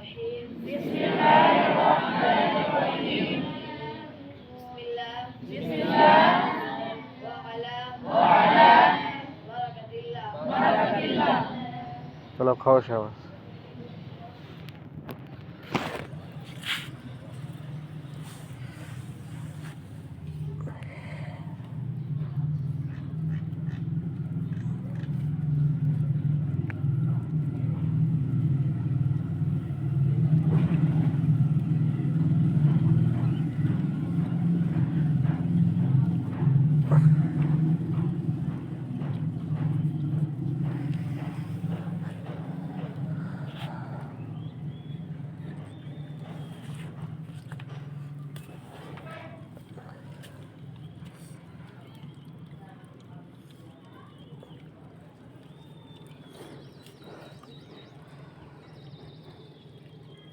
الرحيم بسم الله الرحمن الرحيم بسم الله وعلى بركة الله चला खाओ शाबास.